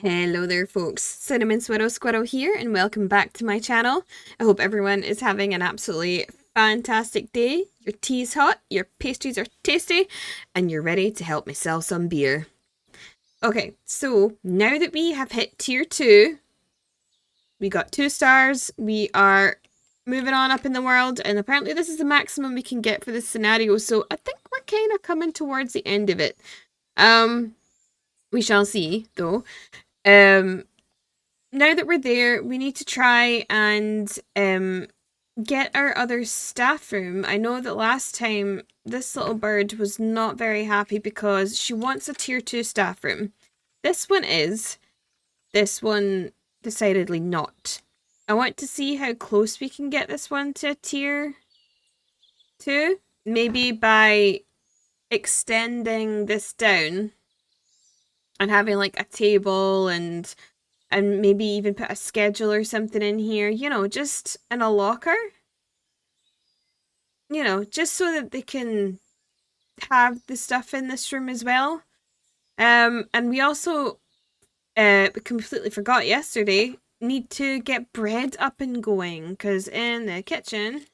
Hello there folks, Cinnamon Swirl Squirrel here and welcome back to my channel. I hope everyone is having an absolutely fantastic day. Your tea's hot, your pastries are tasty, and you're ready to help me sell some beer. Okay, so now that we have hit tier 2, we got 2 stars, we are moving on up in the world, and apparently this is the maximum we can get for this scenario, so I think we're kind of coming towards the end of it. We shall see, though. Now that we're there, we need to try and get our other staff room. I know that last time this little bird was not very happy because she wants a tier 2 staff room. This one is. This one decidedly not. I want to see how close we can get this one to tier 2. Maybe by extending this down and having like a table and maybe even put a schedule or something in here, you know, just in a locker. You know, just so that they can have the stuff in this room as well. And we also completely forgot yesterday, need to get bread up and going, because in the kitchen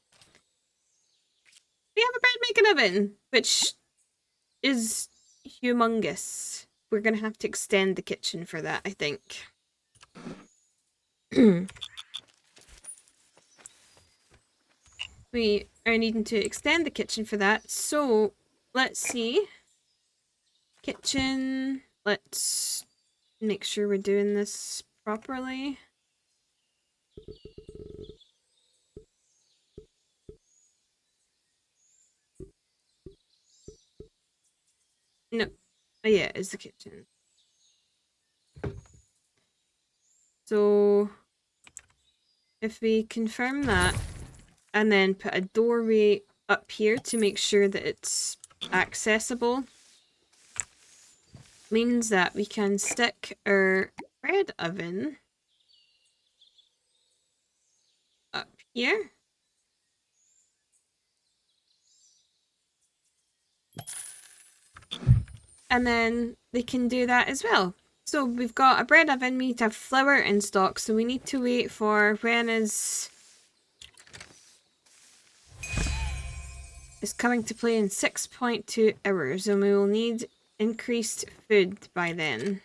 we have a bread making oven, which is humongous. We're gonna have to extend the kitchen for that, I think. We are needing to extend the kitchen for that, so let's see. Kitchen, let's make sure we're doing this properly. No, oh yeah, it's the kitchen. So if we confirm that and then put a doorway up here to make sure that it's accessible, means that we can stick our bread oven up here. And then they can do that as well. So we've got a bread oven, we need to have flour in stock, so we need to wait for when is coming to play in 6.2 hours, and we will need increased food by then.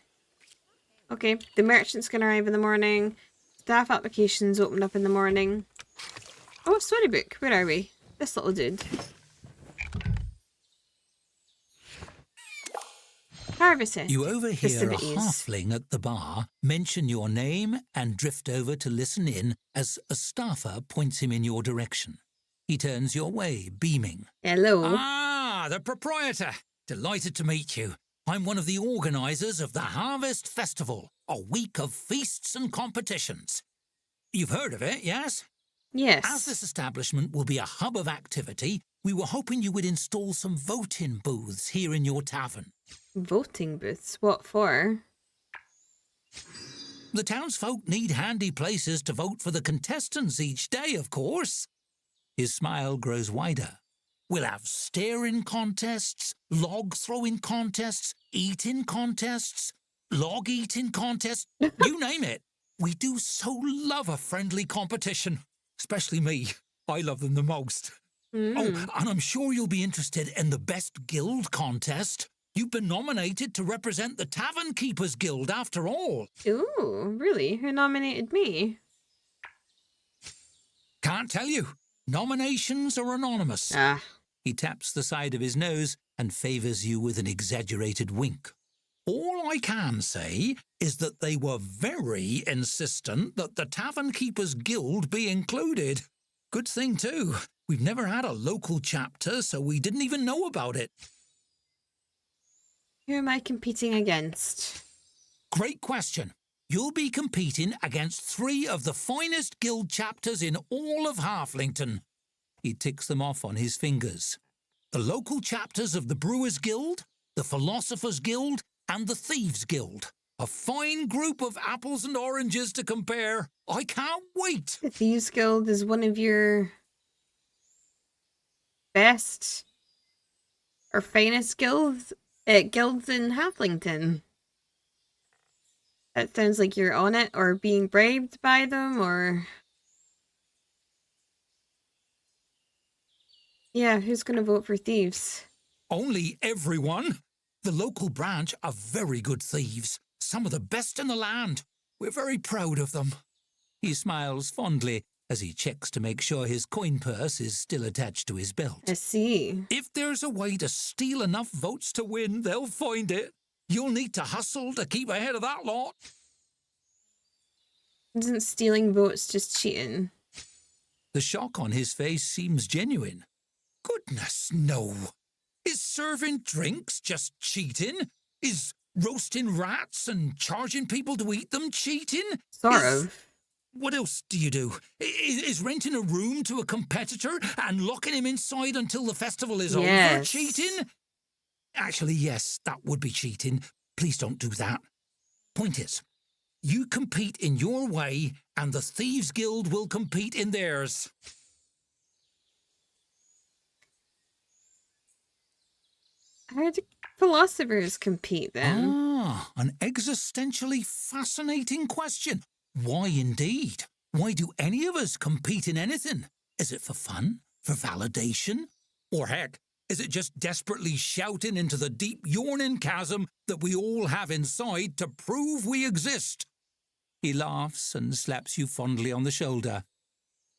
Okay, the merchant's gonna arrive in the morning. Staff applications open up in the morning. Oh, storybook, where are we? This little dude. Harvest. You overhear a halfling at the bar mention your name and drift over to listen in as a staffer points him in your direction. He turns your way, beaming. Hello. Ah, the proprietor. Delighted to meet you. I'm one of the organisers of the Harvest Festival, a week of feasts and competitions. You've heard of it, yes? Yes. As this establishment will be a hub of activity, we were hoping you would install some voting booths here in your tavern. Voting booths? What for? The townsfolk need handy places to vote for the contestants each day, of course. His smile grows wider. We'll have staring contests, log throwing contests, eating contests, log eating contests, you name it. We do so love a friendly competition, especially me. I love them the most. Oh, and I'm sure you'll be interested in the Best Guild contest. You've been nominated to represent the Tavern Keepers Guild, after all. Ooh, really? Who nominated me? Can't tell you. Nominations are anonymous. Ah. He taps the side of his nose and favours you with an exaggerated wink. All I can say is that they were very insistent that the Tavern Keepers Guild be included. Good thing, too. We've never had a local chapter, so we didn't even know about it. Who am I competing against? Great question. You'll be competing against 3 of the finest guild chapters in all of Halflington. He ticks them off on his fingers. The local chapters of the Brewers Guild, the Philosophers Guild, and the Thieves Guild. A fine group of apples and oranges to compare. I can't wait. The Thieves Guild is one of your best or finest guilds in Halflington. It sounds like you're on it or being bribed by them or... Yeah, who's going to vote for thieves? Only everyone. The local branch are very good thieves, some of the best in the land. We're very proud of them. He smiles fondly as he checks to make sure his coin purse is still attached to his belt. I see. If there's a way to steal enough votes to win, they'll find it. You'll need to hustle to keep ahead of that lot. Isn't stealing votes just cheating? The shock on his face seems genuine. Goodness, no. Is serving drinks just cheating? Is roasting rats and charging people to eat them cheating? Sort of. What else do you do? Is renting a room to a competitor and locking him inside until the festival is over cheating? Actually, yes, that would be cheating. Please don't do that. Point is, you compete in your way and the Thieves Guild will compete in theirs. How do philosophers compete then? Ah, an existentially fascinating question. Why indeed? Why do any of us compete in anything? Is it for fun? For validation? Or heck, is it just desperately shouting into the deep yawning chasm that we all have inside to prove we exist? He laughs and slaps you fondly on the shoulder.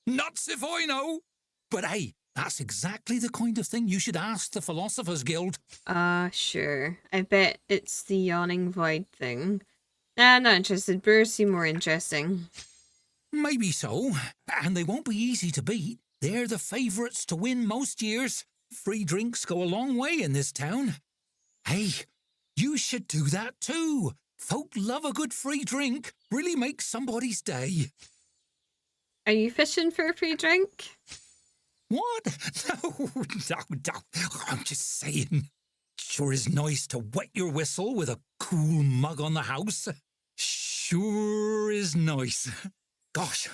Nuts if I know! But hey, that's exactly the kind of thing you should ask the Philosophers Guild. Sure. I bet it's the yawning void thing. Nah, not interested. Brewers seem more interesting. Maybe so. And they won't be easy to beat. They're the favourites to win most years. Free drinks go a long way in this town. Hey, you should do that too. Folk love a good free drink. Really makes somebody's day. Are you fishing for a free drink? What? No. I'm just saying. Sure is nice to wet your whistle with a cool mug on the house. Sure is nice. Gosh,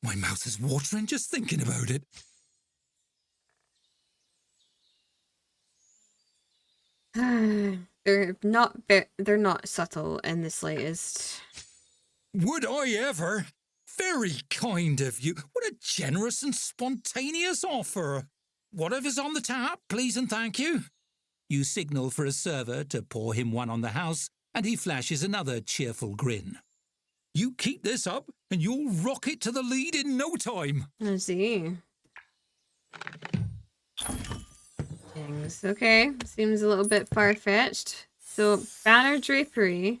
my mouth is watering just thinking about it. They're not subtle in the slightest. Would I ever? Very kind of you. What a generous and spontaneous offer. Whatever's on the tap, please and thank you. You signal for a server to pour him one on the house, and he flashes another cheerful grin. You keep this up, and you'll rocket to the lead in no time. I see. Things. Okay, seems a little bit far-fetched. So, banner drapery.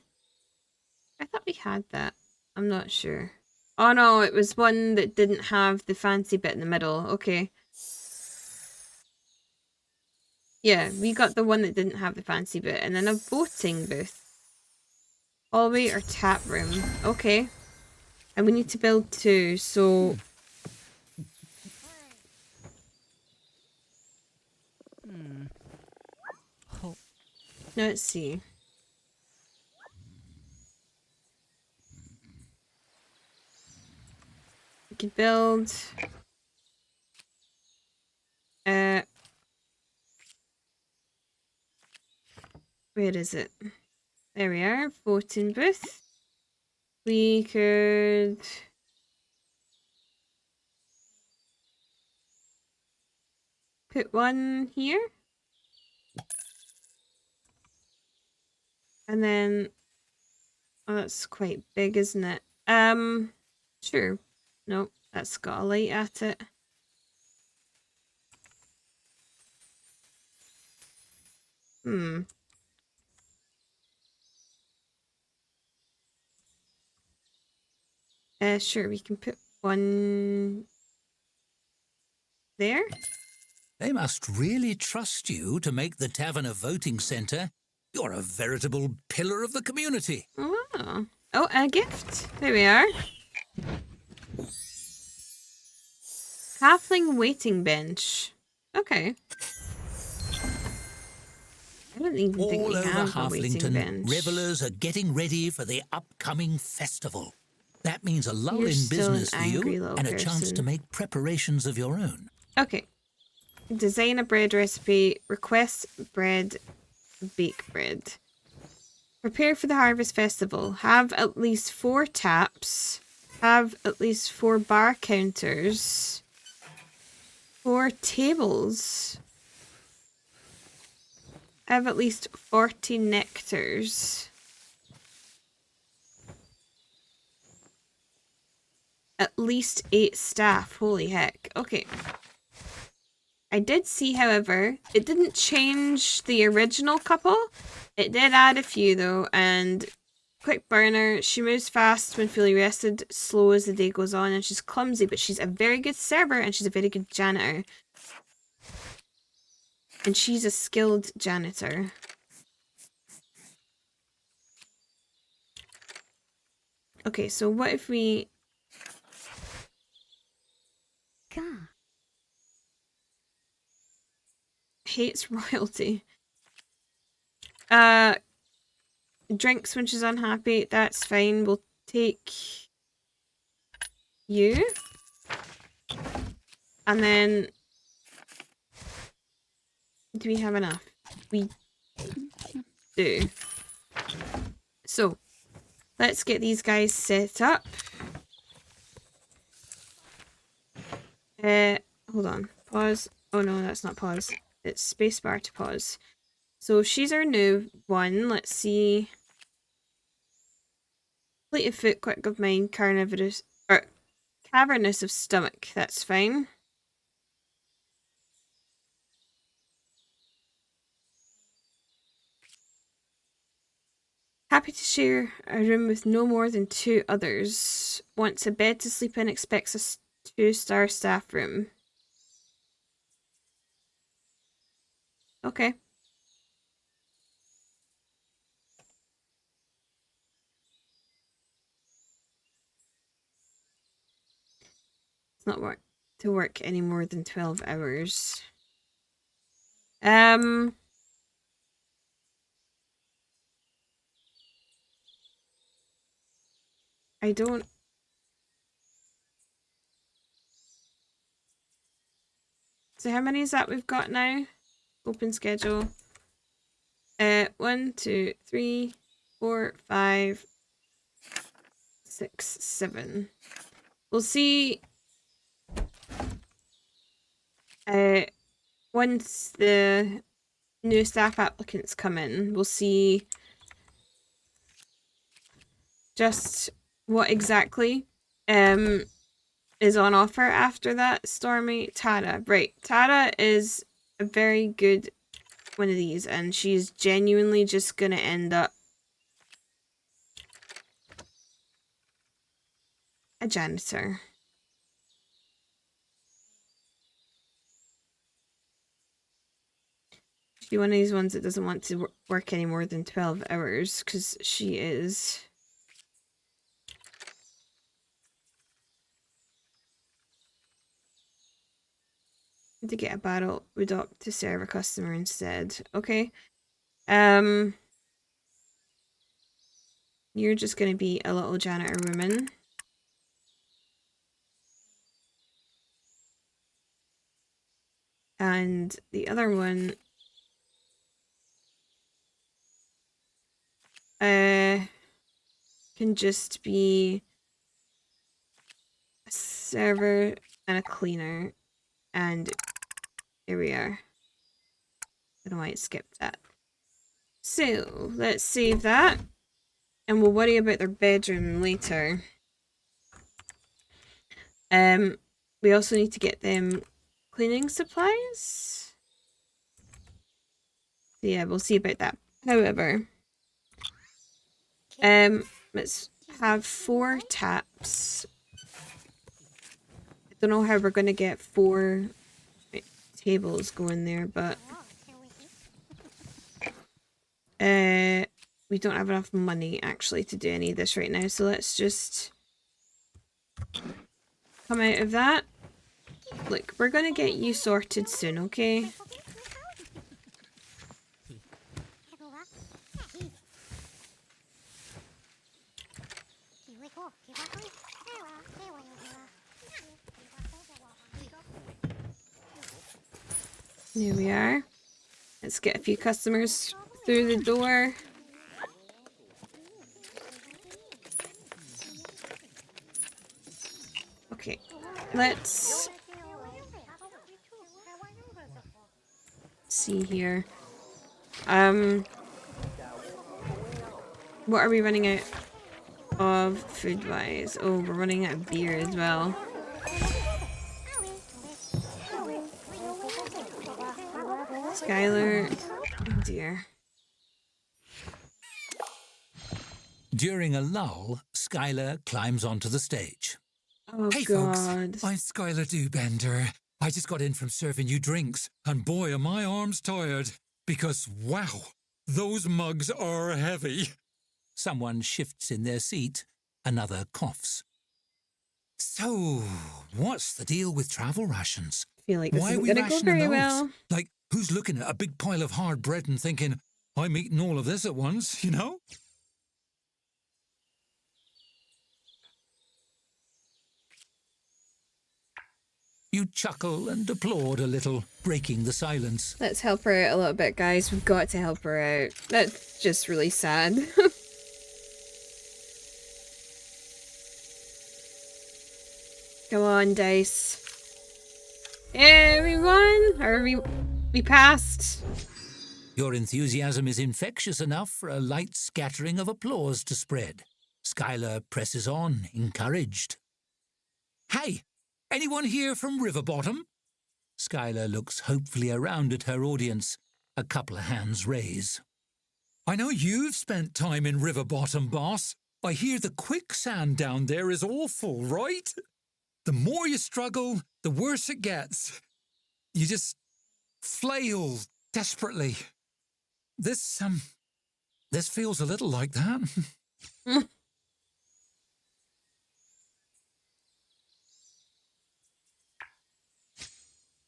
I thought we had that. I'm not sure. Oh no, it was one that didn't have the fancy bit in the middle. Okay. Yeah, we got the one that didn't have the fancy bit. And then a voting booth. Hallway or tap room. Okay. And we need to build 2, so... Let's see. We can build... Where is it? There we are. Voting booth. We could... put one here. And then... Oh, that's quite big, isn't it? Sure. Nope, that's got a light at it. Sure, we can put one there. They must really trust you to make the tavern a voting centre. You're a veritable pillar of the community. Oh, a gift. There we are. Halfling waiting bench. Okay. I don't even think All we over have a waiting Halflington, bench. revellers are getting ready for the upcoming festival. That means a lull You're in still business an for angry you little and a chance person. to make preparations of your own. Okay. Design a bread recipe. Request bread. Bake bread. Prepare for the Harvest Festival. Have at least 4 taps. Have at least 4 bar counters. 4 tables. Have at least 40 nectars. At least 8 staff. Holy heck. Okay. I did see, however, it didn't change the original couple. It did add a few though, and quick burner. She moves fast when fully rested, slow as the day goes on, and she's clumsy, but she's a very good server and she's a very good janitor. And she's a skilled janitor. Okay, so what if we... Hates royalty. Drinks when she's unhappy. That's fine. We'll take you. And then... Do we have enough? We do. So, let's get these guys set up. Hold on. Pause. Oh no, that's not pause. It's spacebar to pause. So she's our new one. Let's see. Fleet of foot, quick of mind, carnivorous, or cavernous of stomach. That's fine. Happy to share a room with no more than 2 others. Wants a bed to sleep in, expects a 2-star staff room. Okay. It's not to work any more than 12 hours. I don't... So how many is that we've got now? Open schedule. 1, 2, 3, 4, 5, 6, 7. We'll see. Once the new staff applicants come in, we'll see just what exactly is on offer after that. Stormy, Tara. Right, Tara is a very good one of these, and she's genuinely just gonna end up a janitor. She's one of these ones that doesn't want to work any more than 12 hours, because she is... to get a barrel wood up to serve a customer instead. Okay. You're just gonna be a little janitor woman. And the other one can just be a server and a cleaner. And here we are. I don't know why it skipped that. So, let's save that. And we'll worry about their bedroom later. We also need to get them cleaning supplies. So yeah, we'll see about that. However, let's have 4 taps. I don't know how we're going to get 4 tables going there, but we don't have enough money actually to do any of this right now, so let's just come out of that. Look, we're going to get you sorted soon, okay? Here we are. Let's get a few customers through the door. Okay, let's see here. What are we running out of food-wise? Oh, we're running out of beer as well. Skylar, oh dear. During a lull, Skylar climbs onto the stage. Oh Hey God. folks, I'm Skylar Dewbender. I just got in from serving you drinks, and boy are my arms tired, because wow, those mugs are heavy. Someone shifts in their seat, another coughs. So, what's the deal with travel rations? I feel like this Why are isn't we gonna go rationing very those? well. Like, who's looking at a big pile of hard bread and thinking, I'm eating all of this at once, you know? You chuckle and applaud a little, breaking the silence. Let's help her out a little bit, guys. We've got to help her out. That's just really sad. Come on, Dice. Everyone! Are we passed? Your enthusiasm is infectious enough for a light scattering of applause to spread. Skylar presses on, encouraged. Hey, anyone here from Riverbottom? Skylar looks hopefully around at her audience. A couple of hands raise. I know you've spent time in Riverbottom, boss. I hear the quicksand down there is awful, right? The more you struggle, the worse it gets. You just flail desperately. This feels a little like that.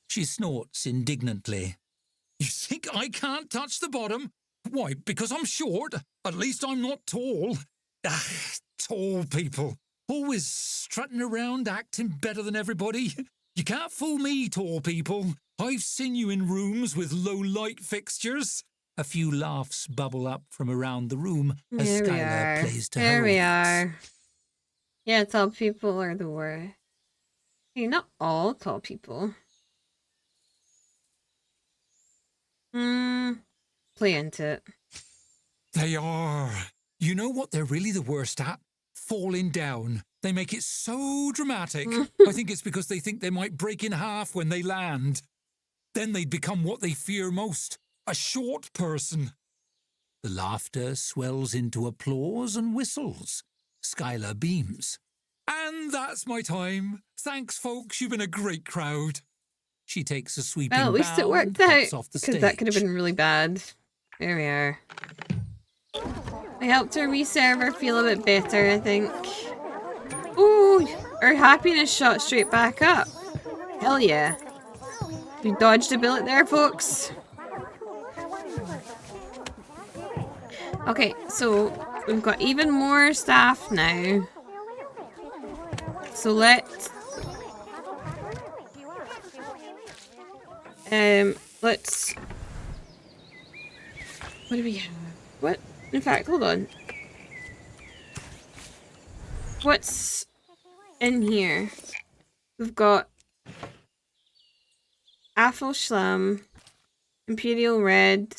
She snorts indignantly. You think I can't touch the bottom? Why, because I'm short. At least I'm not tall. Tall people. Always strutting around, acting better than everybody. You can't fool me, tall people. I've seen you in rooms with low light fixtures. A few laughs bubble up from around the room as Skylar plays to her There we audience. are. Yeah, tall people are the worst. Hey, not all tall people. Play into it. They are. You know what they're really the worst at? Falling down. They make it so dramatic. I think it's because they think they might break in half when they land. Then they'd become what they fear most, a short person. The laughter swells into applause and whistles. Skylar beams. And that's my time. Thanks, folks. You've been a great crowd. She takes a sweeping Well, at least it bow worked and out. pops off the Because stage. that could have been really bad. There we are. I helped her reserve her feel a bit better, I think. Ooh, her happiness shot straight back up. Hell yeah. We dodged a bullet there, folks. Okay, so we've got even more staff now. So let's what do we have? What? In fact, hold on. What's in here? We've got Affelschlam, Imperial Red,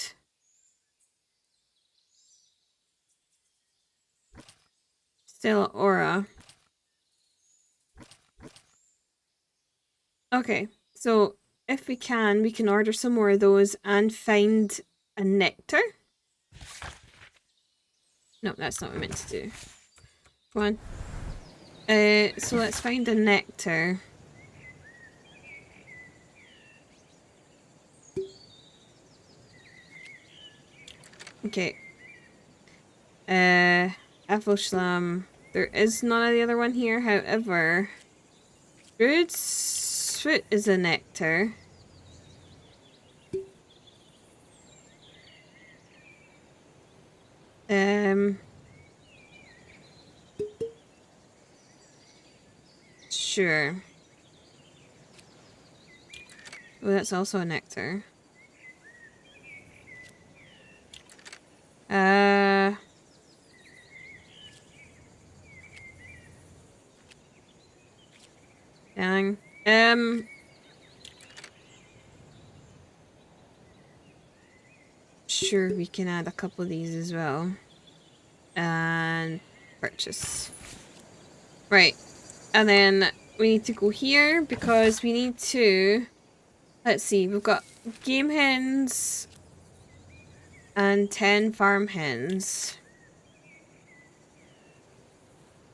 Stella Aura. Okay, so if we can order some more of those and find a nectar. No, that's not what I meant to do. Come on. So let's find a nectar. Okay. Affelschlam. There is none of the other one here, however. Druid's Foot is a nectar. Sure. Oh, that's also a nectar. Dang. Sure, we can add a couple of these as well. And purchase. Right. And then we need to go here because we need to... Let's see, we've got game hens and 10 farm hens.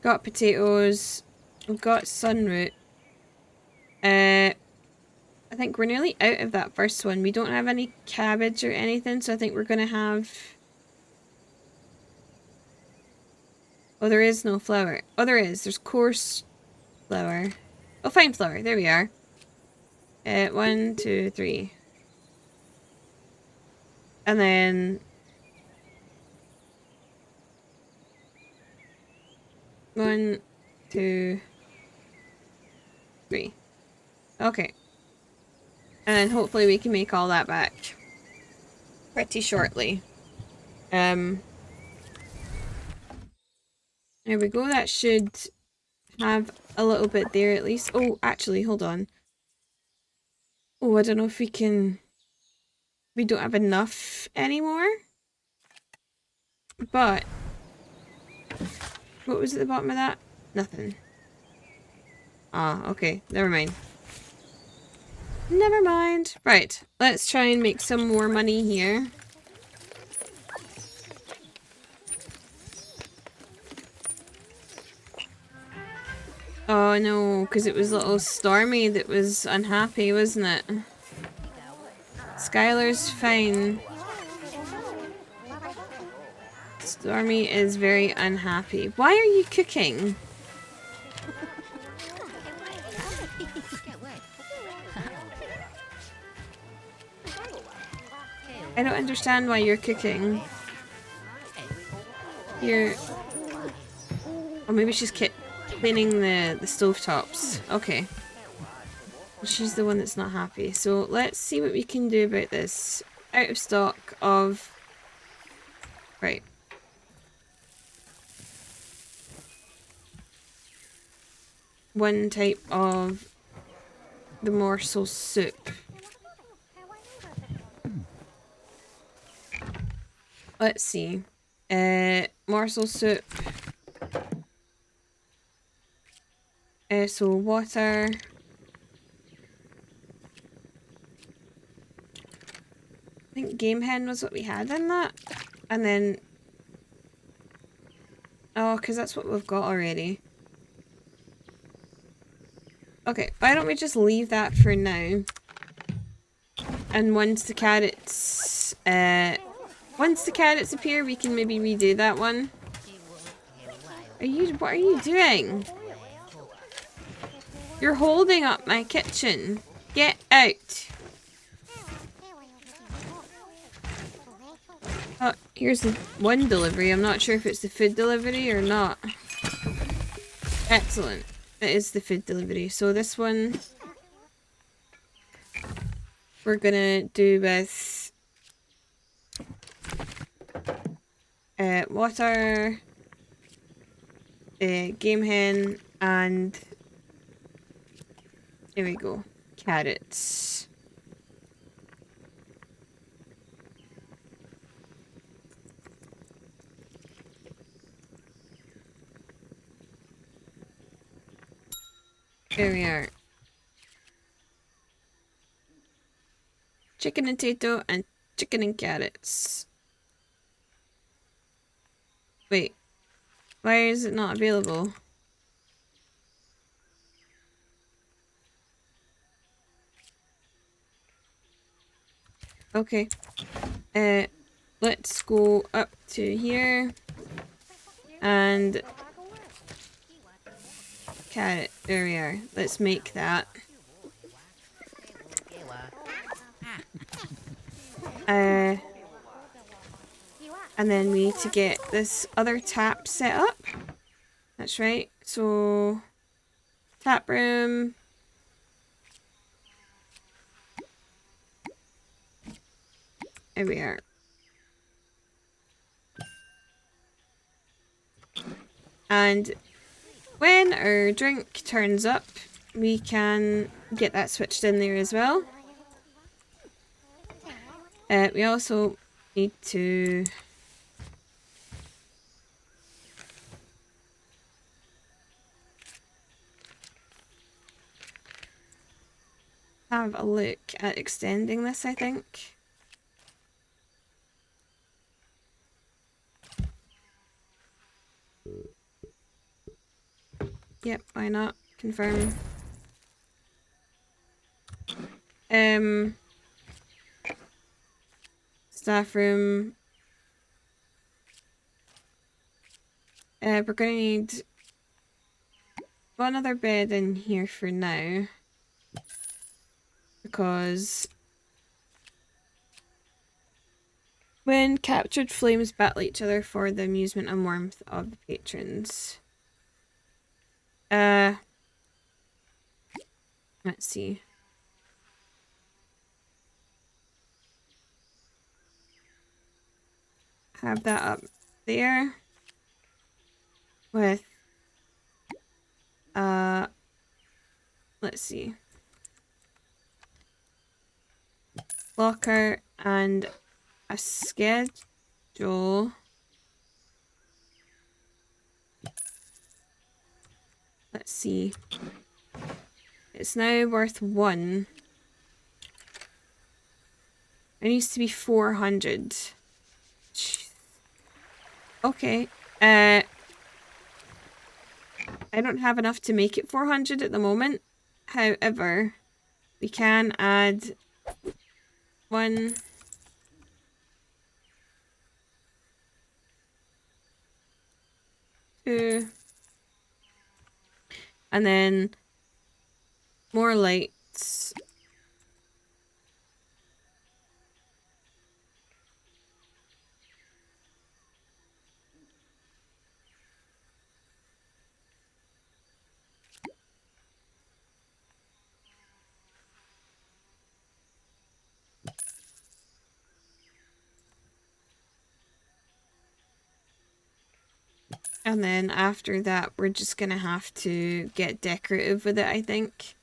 Got potatoes. We've got sunroot. I think we're nearly out of that first one. We don't have any cabbage or anything, so I think we're gonna have... Oh, there is no flour. Oh, there is. There's coarse flour. Oh, fine flour. There we are. 1, 2, 3. And then... 1, 2, 3. Okay. And hopefully we can make all that back pretty shortly. There we go. That should have a little bit there at least. Oh, actually, hold on. Oh, I don't know if we can... We don't have enough anymore. But... What was at the bottom of that? Nothing. Ah, okay. Never mind. Never mind. Right. Let's try and make some more money here. Oh no, because it was little Stormy that was unhappy, wasn't it? Skylar's fine. Stormy is very unhappy. Why are you cooking? I don't understand why you're cooking. You're... Oh, maybe she's cleaning the stovetops. Okay. She's the one that's not happy. So let's see what we can do about this. Out of stock of... Right. One type of the morsel soup. Let's see. Morsel soup. So water. I think game hen was what we had in that. And then... Oh, because that's what we've got already. Okay, why don't we just leave that for now? And once the carrots... once the carrots appear, we can maybe redo that one. What are you doing? You're holding up my kitchen. Get out. Oh, here's the one delivery. I'm not sure if it's the food delivery or not. Excellent. It is the food delivery. So this one we're gonna do with water, game hen, and there we go, carrots. There we are. Chicken and potato and chicken and carrots. Wait, why is it not available? Okay. Let's go up to here. And carrot. There we are. Let's make that. And then we need to get this other tap set up. That's right. So, tap room. There we are. And when our drink turns up, we can get that switched in there as well. We also need to have a look at extending this, I think. Yep, why not? Confirm. Staff room. We're gonna need one other bed in here for now. Because when captured, flames battle each other for the amusement and warmth of the patrons. Let's see. Have that up there with let's see, locker and a schedule. Let's see, it's now worth 1. It needs to be 400. Okay, I don't have enough to make it 400 at the moment. However, we can add 1, 2, and then more lights. And then after that, we're just gonna have to get decorative with it, I think.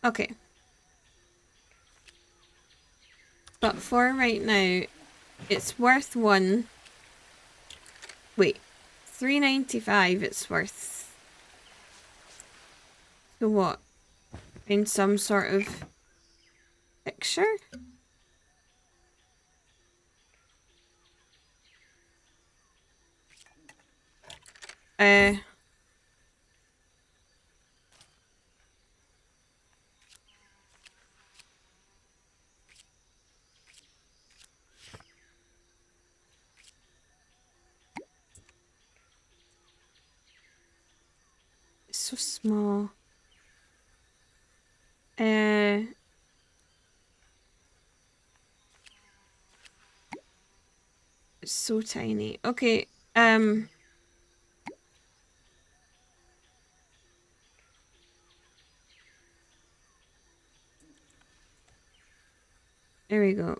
Okay. But for right now, it's worth 1. Wait, 395 it's worth. So what? In some sort of picture? It's so small. It's so tiny. Okay, there we go.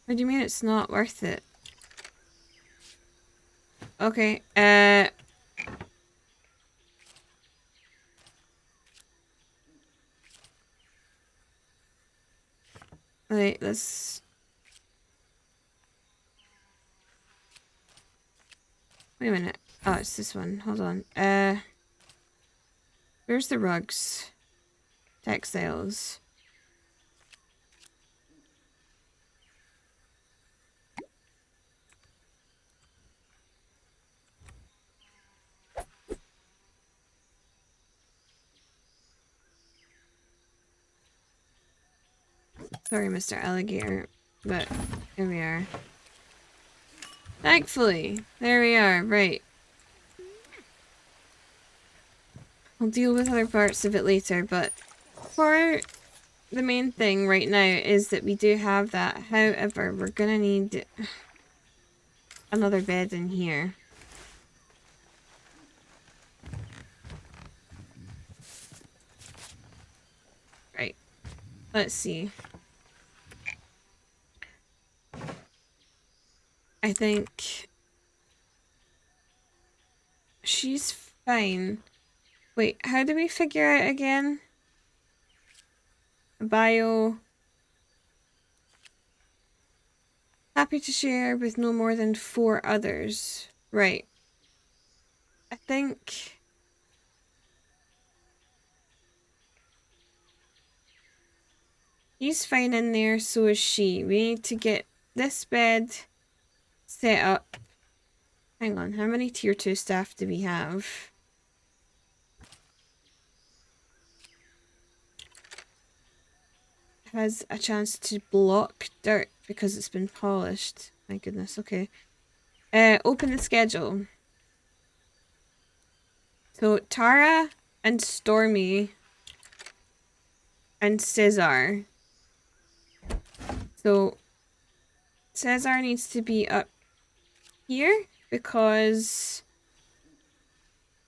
What do you mean it's not worth it? Okay, wait, let's... Wait a minute. Oh, it's this one. Hold on. Where's the rugs? Textiles. Sorry, Mr. Alligator, but here we are. Thankfully, there we are, right. I'll deal with other parts of it later, but for the main thing right now is that we do have that. However, we're gonna need another bed in here. Let's see. I think she's fine. Wait, how do we figure out again? Bio. Happy to share with no more than 4 others. Right. I think... he's fine in there, so is she. We need to get this bed set up. Hang on, how many tier 2 staff do we have? Has a chance to block dirt because it's been polished. My goodness, okay. Open the schedule. So Tara and Stormy and Cesar. So Cesar needs to be up here because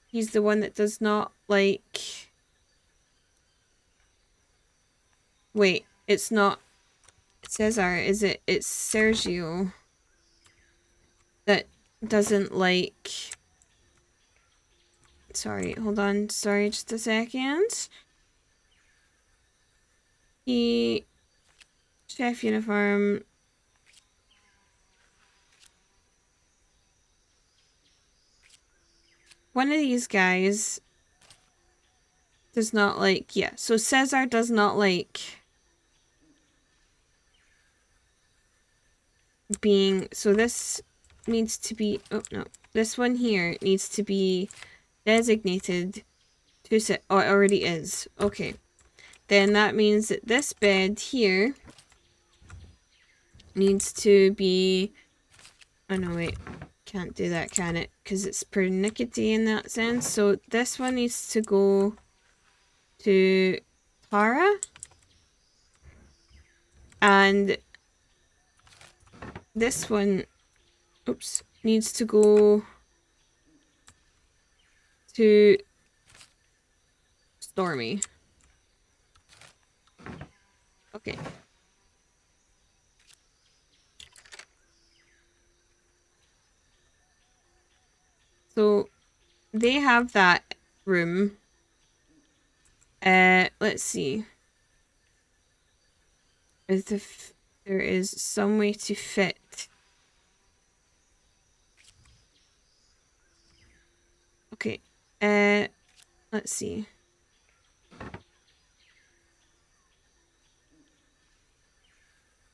he's the one that does not like... Wait, it's not Cesar, is it? It's Sergio that doesn't like... Sorry, hold on. Sorry, just a second. He... Chef uniform... One of these guys does not like... Yeah, so Cesar does not like being... So this needs to be... Oh, no. This one here needs to be designated to sit. Oh, it already is. Okay. Then that means that this bed here needs to be... Oh, no, wait. Can't do that, can it? Because it's pernickety in that sense. So this one needs to go to Tara. And this one, oops, needs to go to Stormy. Okay. So they have that room. Let's see. If there is some way to fit. Okay. Let's see.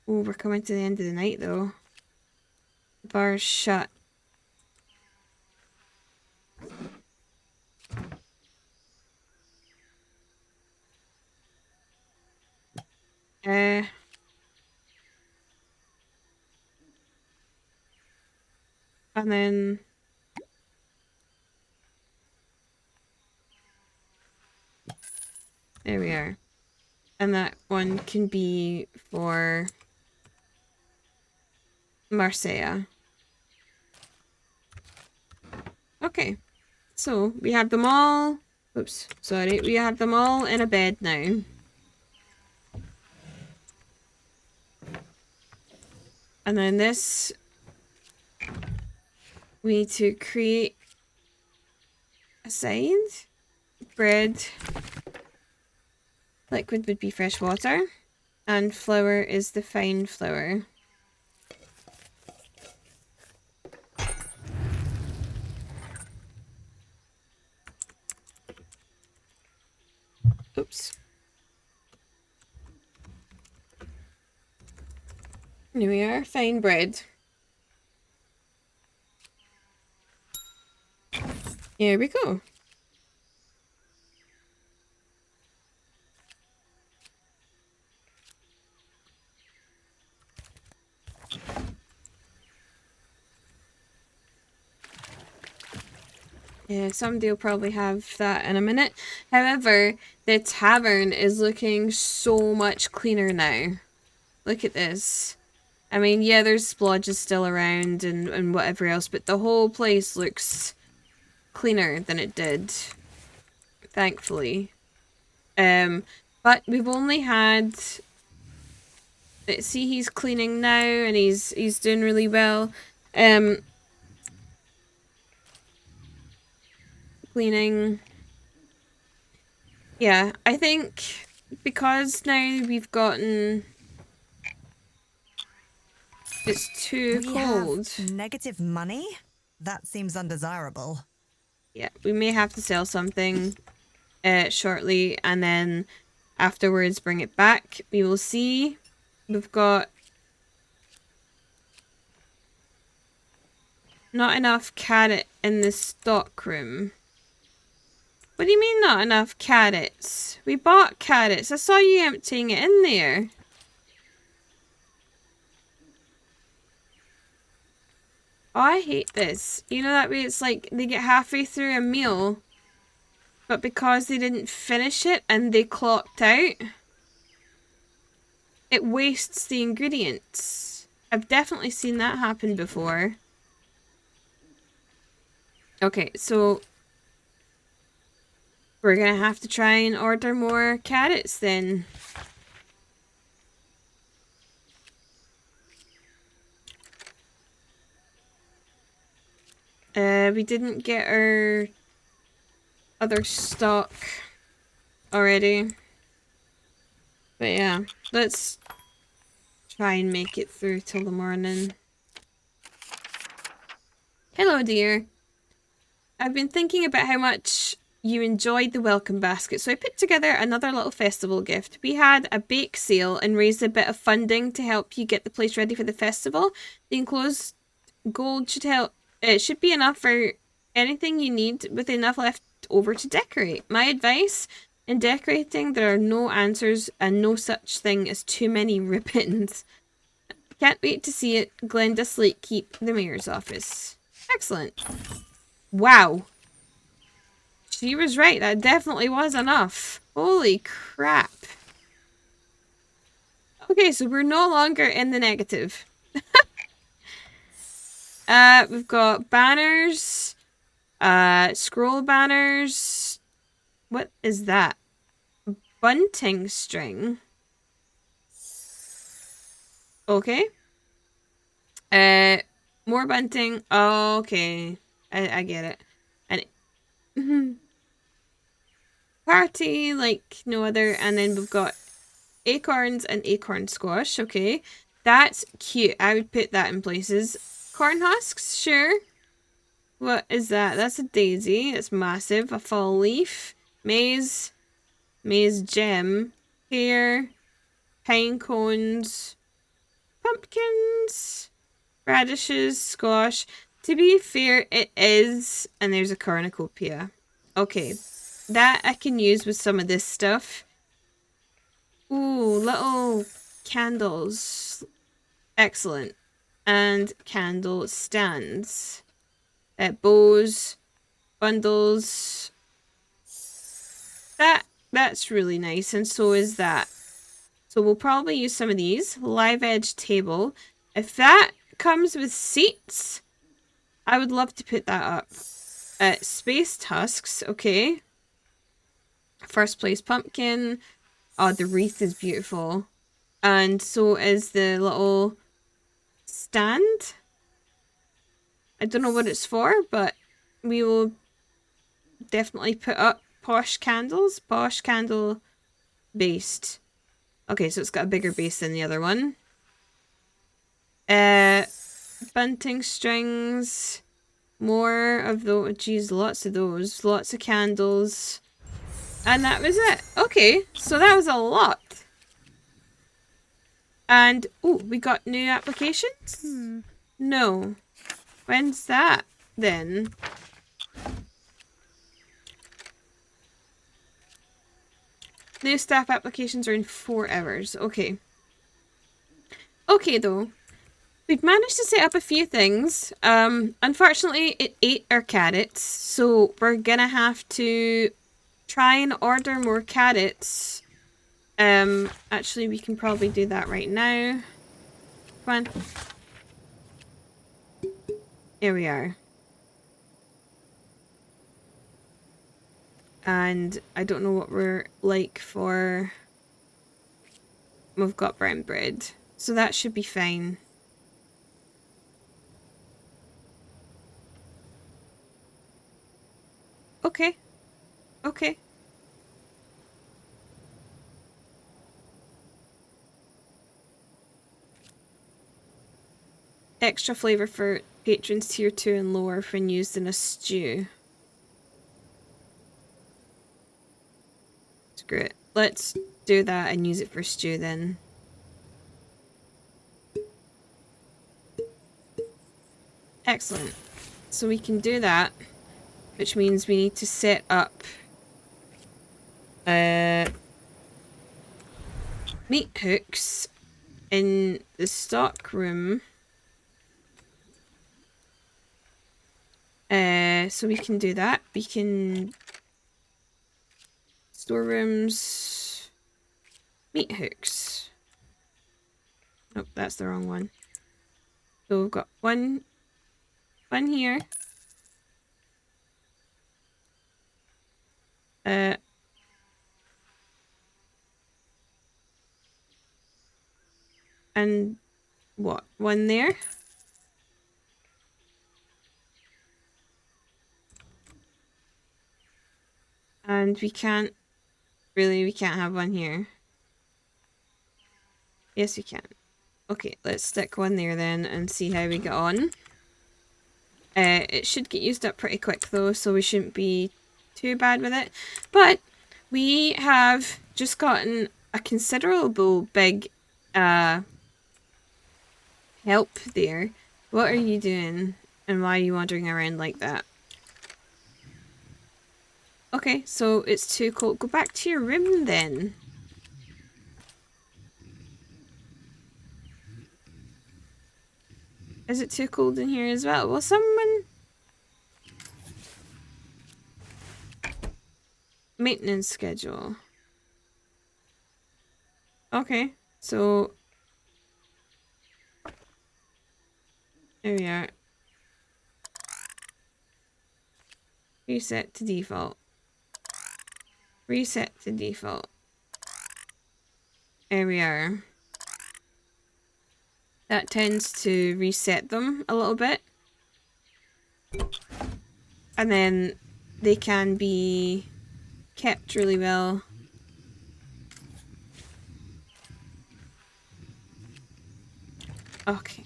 Oh, we're coming to the end of the night though. The bar's shut. And then there we are. And that one can be for Marseille. Okay. So we have them all. Oops, sorry. We have them all in a bed now. And then this, we need to create a side. Bread. Liquid would be fresh water. And flour is the fine flour. Oops. Here we are, fine bread. Here we go. Yeah, somebody will probably have that in a minute. However, the tavern is looking so much cleaner now. Look at this. I mean, yeah, there's splodges still around and whatever else, but the whole place looks cleaner than it did. Thankfully. But we've only had... See, he's cleaning now, and he's doing really well. Cleaning. Yeah, I think because now we've gotten... It's too cold. Have negative money? That seems undesirable. Yeah, we may have to sell something shortly, and then afterwards bring it back. We will see. We've got not enough carrot in the stock room. What do you mean not enough carrots? We bought carrots. I saw you emptying it in there. Oh, I hate this. You know that way it's like they get halfway through a meal, but because they didn't finish it and they clocked out, it wastes the ingredients. I've definitely seen that happen before. Okay, so we're gonna have to try and order more carrots then. We didn't get our other stock already. But yeah, let's try and make it through till the morning. Hello, dear. I've been thinking about how much you enjoyed the welcome basket, so I put together another little festival gift. We had a bake sale and raised a bit of funding to help you get the place ready for the festival. The enclosed gold should help. It should be enough for anything you need, with enough left over to decorate. My advice: in decorating, there are no answers and no such thing as too many ribbons. Can't wait to see it. Glenda Slakekeep, the mayor's office. Excellent. Wow. She was right. That definitely was enough. Holy crap. Okay, so we're no longer in the negative. We've got banners. Scroll banners. What is that? Bunting string. Okay. More bunting. Oh, okay. I get it. And party like no other. And then we've got acorns and acorn squash. Okay. That's cute. I would put that in places. Corn husks, sure. What is that? That's a daisy. It's massive. A fall leaf. Maize. Maize gem. Pear. Pine cones. Pumpkins. Radishes. Squash. To be fair, it is. And there's a cornucopia. Okay. That I can use with some of this stuff. Ooh, little candles. Excellent. And candle stands. Bows. Bundles. That's really nice. And so is that. So we'll probably use some of these. Live edge table. If that comes with seats, I would love to put that up. Spaced husks. Okay. First place pumpkin. Oh, the wreath is beautiful. And so is the little stand. I don't know what it's for, but we will definitely put up posh candles. Posh candle based. Okay, so it's got a bigger base than the other one. Bunting strings. More of those. Geez, lots of those. Lots of candles. And that was it. Okay, so that was a lot. And, oh, we got new applications? No. When's that, then? New staff applications are in 4 hours. Okay. Okay, though. We've managed to set up a few things. Unfortunately, it ate our carrots, so we're gonna have to try and order more carrots. Actually, we can probably do that right now. Come on. Here we are. And I don't know what we're like for We've got brown bread. So that should be fine. Okay. Okay. Extra flavour for patrons tier 2 and lower when used in a stew. Screw it. Let's do that and use it for stew then. Excellent. So we can do that, which means we need to set up meat hooks in the stock room. So we can do that. We can storerooms, meat hooks. Nope, that's the wrong one. So we've got one here. And what? One there. And we can't have one here. Yes, we can. Okay, let's stick one there then and see how we get on. It should get used up pretty quick though, so we shouldn't be too bad with it. But we have just gotten a considerable big help there. What are you doing? And why are you wandering around like that? Okay, so it's too cold. Go back to your room then. Is it too cold in here as well? Well, someone... Maintenance schedule. Okay, so... There we are. Reset to default. Reset to default. There we are. That tends to reset them a little bit. And then they can be kept really well. Okay.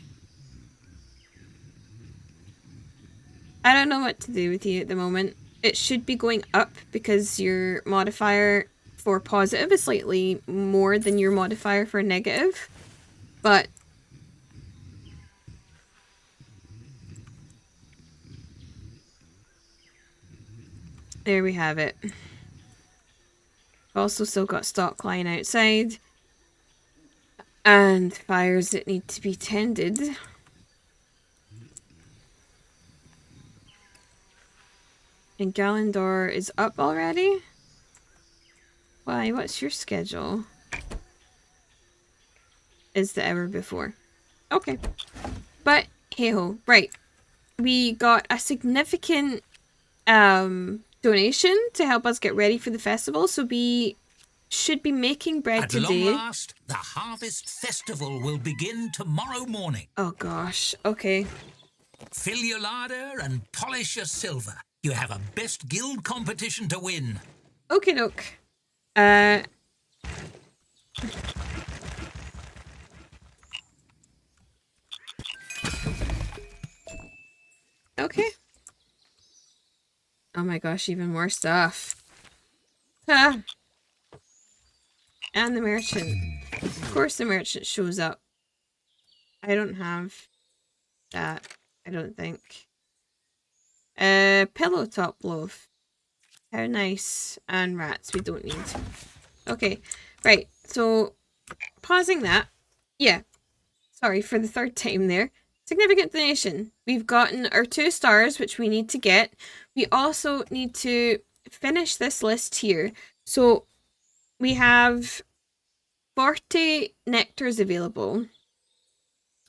I don't know what to do with you at the moment. It should be going up because your modifier for positive is slightly more than your modifier for negative. But there we have it. Also still got stock lying outside. And fires that need to be tended. And Gallandor is up already? Why? What's your schedule? Is the hour before. Okay. But, hey-ho. Right. We got a significant donation to help us get ready for the festival, so we should be making bread today. At long last, the Harvest Festival will begin tomorrow morning. Oh gosh, okay. Fill your larder and polish your silver. You have a best guild competition to win. Okie doke. Okay. Oh my gosh, even more stuff. Ah. And the merchant. Of course the merchant shows up. I don't have that, I don't think. Pillow top loaf. How nice. And rats we don't need. Okay, right. So, pausing that. Yeah. Sorry for the third time there. Significant donation. We've gotten our 2 stars, which we need to get. We also need to finish this list here. So, we have 40 nectars available.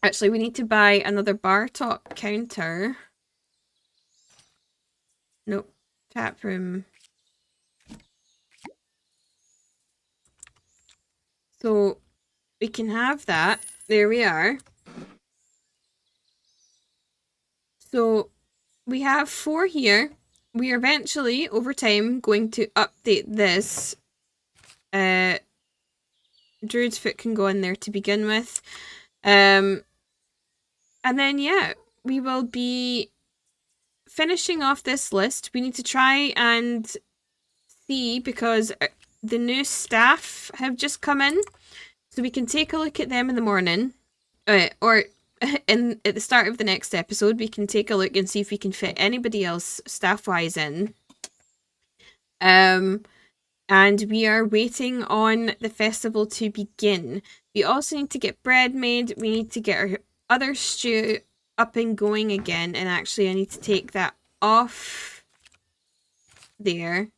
Actually, we need to buy another bar top counter. Nope. Tap room. So, we can have that. There we are. So we have 4 here. We are eventually, over time, going to update this. Druid's Foot can go in there to begin with. And then, yeah, we will be finishing off this list. We need to try and see, because the new staff have just come in. So we can take a look at them in the morning. Or at the start of the next episode, we can take a look and see if we can fit anybody else staff-wise in. And we are waiting on the festival to begin. We also need to get bread made. We need to get our other stew up and going again. And actually, I need to take that off there.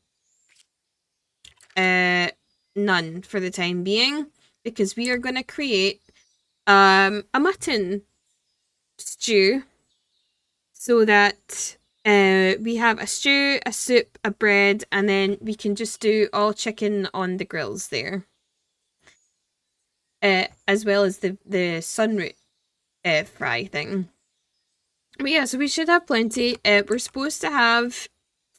None for the time being, because we are going to create a mutton stew, so that we have a stew, a soup, a bread, and then we can just do all chicken on the grills there. As well as the sunroot fry thing. But yeah, so we should have plenty. We're supposed to have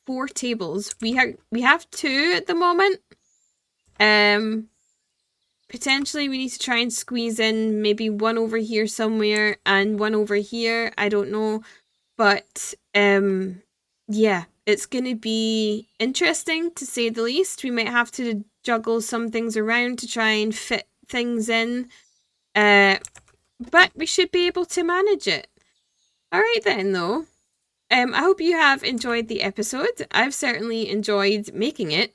4 tables. We have 2 at the moment. Potentially we need to try and squeeze in maybe 1 over here somewhere and 1 over here. I don't know. But yeah, it's going to be interesting, to say the least. We might have to juggle some things around to try and fit things in. But we should be able to manage it. Alright then, though. I hope you have enjoyed the episode. I've certainly enjoyed making it.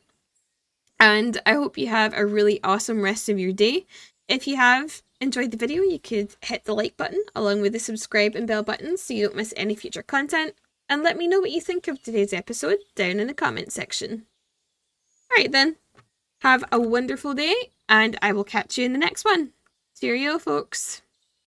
And I hope you have a really awesome rest of your day. If you have enjoyed the video, you could hit the like button along with the subscribe and bell buttons so you don't miss any future content. And let me know what you think of today's episode down in the comment section. Alright then, have a wonderful day, and I will catch you in the next one. Cheerio, folks.